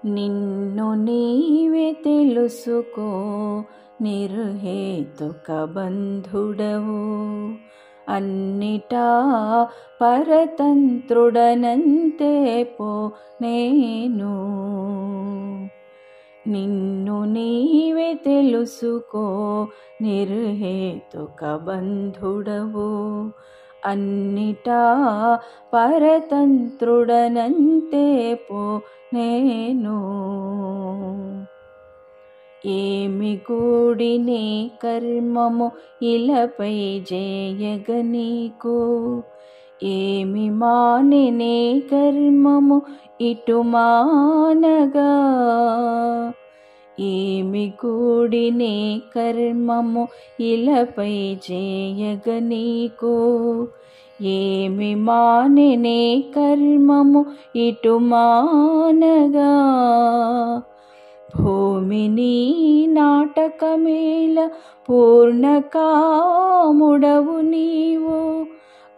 నిన్ను నీవే తెలుసుకో, నిర్హేతుక బంధుడవు. అన్నిటా పరతంత్రుడనంతే పో నేను. నిన్ను నీవే తెలుసుకో, నిర్హేతుక బంధుడవు. అన్నిటా పరతంత్రుడనంతే పో నేను. ఏమి కూడినే కర్మము ఇలపై జేయగ నీకు, ఏమి మానినే కర్మము ఇటు మానగా. ఏమి కూడినే కర్మము ఇలపై జేయగ నీకు, ఏమి మానినే కర్మము ఇటు మానగా. భూమిని నాటకమేల పూర్ణకాముడవు నీవు,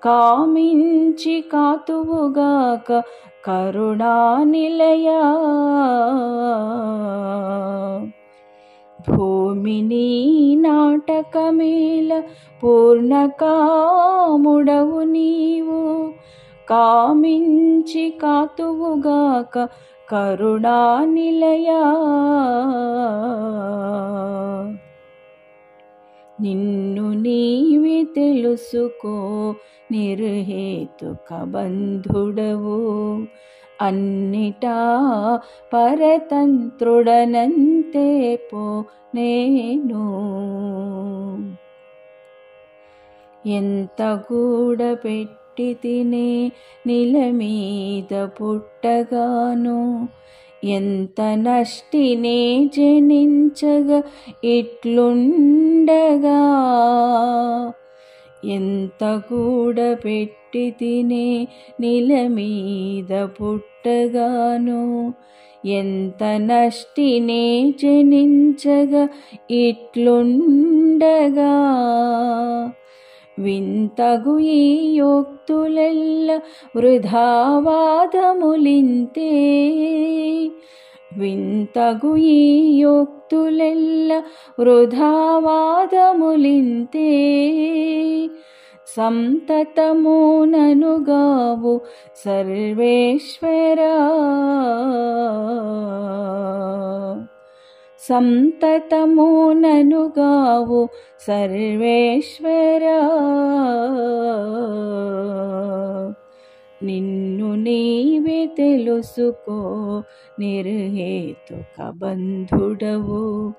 కామించి కాతువుగాక కరుణానిలయా. భూమిని నాటకమేల పూర్ణకాముడవు నీవు, కామించి కాతువుగాక కరుణానిలయా. నిన్ను నీవే తెలుసుకో, నిర్హేతుక బంధుడవు. అన్నిటా పరతంత్రుడనంతే పో నేను. ఎంత గూడపెట్టి తినే నిలమీద పుట్టగాను, ఎంత నష్టినే జనించగ ఇట్లుండగా. ఎంత గూడపెట్టి తినే నిలమీద పుట్టగాను, ఎంత నష్టినే జనించగ ఇట్లుండగా. వింతగు ఈ యోక్తులెల్ల వృధావాదములింతే, వింతగు ఈ యోక్తులెల్ల వృధావాదములింతే. సంతతముననుగావు సర్వేశ్వరా, సంతతముననుగావు సర్వేశ్వరా. నిన్ను నీవే తెలుసుకో, నిర్హేతుక బంధుడవు.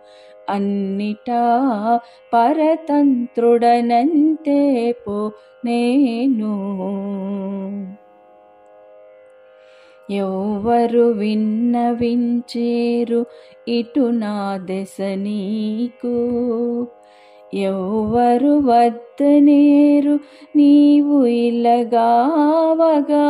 అన్నిటా పరతంత్రుడనంతే పో నేను. ఎవ్వరు విన్నవించేరు ఇటు నా దశ నీకు, ఎవ్వరు వద్దనేరు నీవు ఇలగావగా.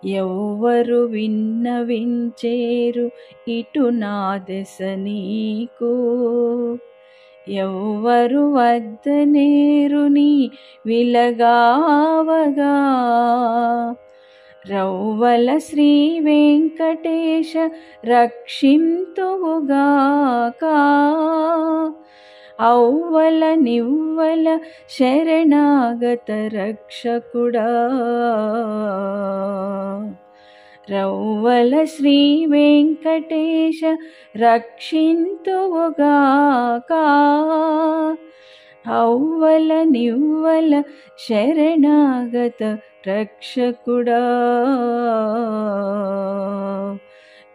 ఎవ్వరు విన్నవించేరు ఇటు నా దశ నీకు, ఎవ్వరు వద్దనేరు నీ విలగావగా. రవ్వల శ్రీ వెంకటేశ రక్షింతువుగాక, ఔవ్వల నివ్వల శరణాగత రక్షకుడా. రవ్వల శ్రీ వెంకటేశ రక్షింతువుగాక, ఔవ్వల నివ్వల శరణాగత రక్షకుడా.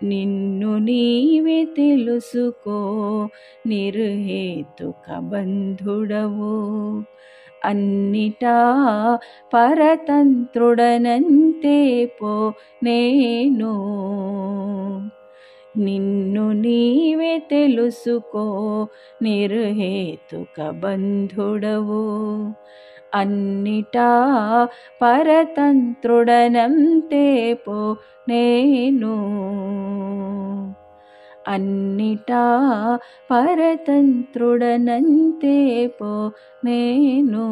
నిన్ను నీవే తెలుసుకో, నిర్హేతుక బంధుడవు. అన్నిటా పరతంత్రుడనంతే పో నేను. నిన్ను నీవే తెలుసుకో, నిర్హేతుక బంధుడవు. అన్నిటా పరతంత్రుడనంతే పో నేను. అన్నిటా పరతంత్రుడనంతే పో నేను.